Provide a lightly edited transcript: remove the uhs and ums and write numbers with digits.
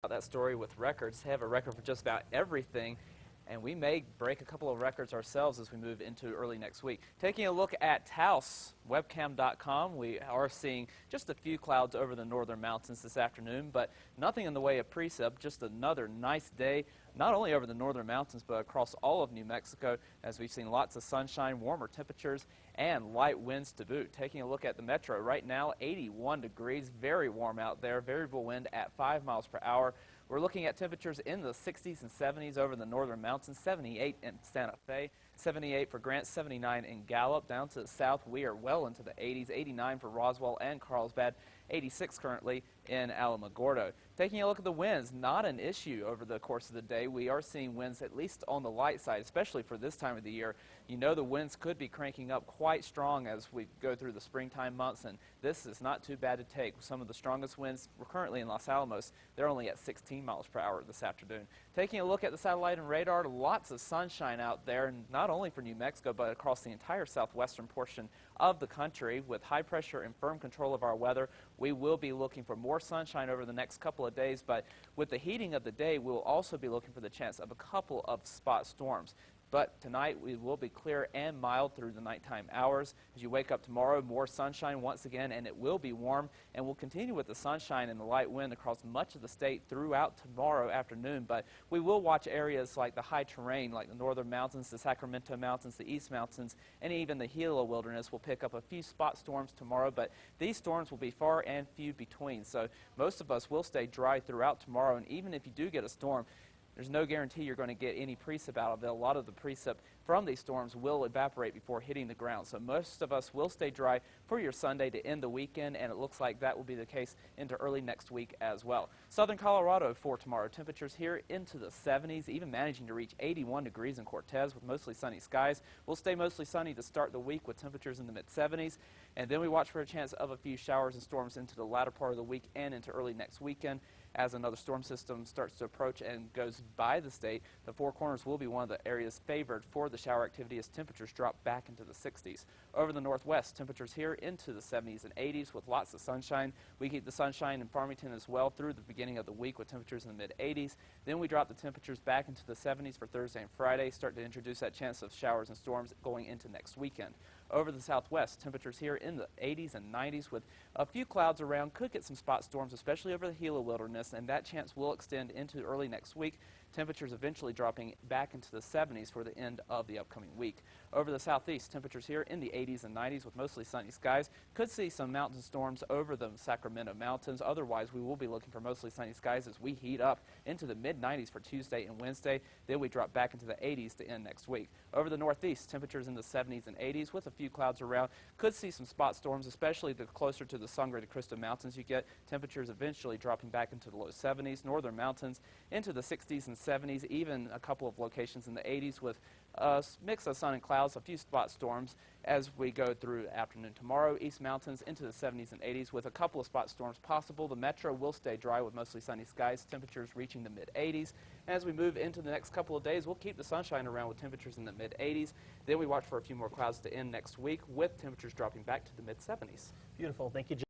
That story with records. They have a record for just about everything, and we may break a couple of records ourselves as we move into early next week. Taking a look at Taos, webcam.com, we are seeing just a few clouds over the northern mountains this afternoon, but nothing in the way of precip, just another nice day, not only over the northern mountains, but across all of New Mexico, as we've seen lots of sunshine, warmer temperatures, and light winds to boot. Taking a look at the metro right now, 81 degrees, very warm out there, variable wind at 5 miles per hour. We're looking at temperatures in the 60s and 70s over the northern mountains, 78 in Santa Fe, 78 for Grant, 79 in Gallup. Down to the south, we are well into the 80s, 89 for Roswell and Carlsbad, 86 currently in Alamogordo. Taking a look at the winds, not an issue over the course of the day. We are seeing winds at least on the light side, especially for this time of the year. You know the winds could be cranking up quite strong as we go through the springtime months, and this is not too bad to take. Some of the strongest winds we're currently in Los Alamos, they're only at 16 miles per hour this afternoon. Taking a look at the satellite and radar, lots of sunshine out there, and not only for New Mexico, but across the entire southwestern portion of the country. With high pressure and firm control of our weather, we will be looking for more sunshine over the next couple of days, but with the heating of the day, we'll also be looking for the chance of a couple of spot storms. But tonight we will be clear and mild through the nighttime hours. As you wake up tomorrow, more sunshine once again, and it will be warm. And we'll continue with the sunshine and the light wind across much of the state throughout tomorrow afternoon. But we will watch areas like the high terrain, like the northern mountains, the Sacramento Mountains, the East Mountains, and even the Gila Wilderness will pick up a few spot storms tomorrow. But these storms will be far and few between. So most of us will stay dry throughout tomorrow. And even if you do get a storm, there's no guarantee you're going to get any precip out of it. A lot of the precip from these storms will evaporate before hitting the ground. So most of us will stay dry for your Sunday to end the weekend, and it looks like that will be the case into early next week as well. Southern Colorado for tomorrow, temperatures here into the 70s, even managing to reach 81 degrees in Cortez with mostly sunny skies. We'll stay mostly sunny to start the week with temperatures in the mid-70s, and then we watch for a chance of a few showers and storms into the latter part of the week and into early next weekend. As another storm system starts to approach and goes by the state, the Four Corners will be one of the areas favored for the shower activity as temperatures drop back into the 60s. Over the northwest, temperatures here into the 70s and 80s with lots of sunshine. We keep the sunshine in Farmington as well through the beginning of the week with temperatures in the mid-80s. Then we drop the temperatures back into the 70s for Thursday and Friday, start to introduce that chance of showers and storms going into next weekend. Over the southwest, temperatures here in the 80s and 90s with a few clouds around. Could get some spot storms, especially over the Gila Wilderness, and that chance will extend into early next week. Temperatures eventually dropping back into the 70s for the end of the upcoming week. Over the southeast, temperatures here in the 80s and 90s with mostly sunny skies. Could see some mountain storms over the Sacramento Mountains. Otherwise, we will be looking for mostly sunny skies as we heat up into the mid-90s for Tuesday and Wednesday. Then we drop back into the 80s to end next week. Over the northeast, temperatures in the 70s and 80s with a few clouds around. Could see some spot storms, especially the closer to the Sangre de Cristo Mountains you get. Temperatures eventually dropping back into the low 70s. Northern mountains into the 60s and 70s, even a couple of locations in the 80s with a mix of sun and clouds, a few spot storms as we go through afternoon tomorrow. East Mountains into the 70s and 80s with a couple of spot storms possible. The metro will stay dry with mostly sunny skies, temperatures reaching the mid-80s. As we move into the next couple of days, we'll keep the sunshine around with temperatures in the mid-80s. Then we watch for a few more clouds to end next week with temperatures dropping back to the mid-70s. Beautiful. Thank you, Jim.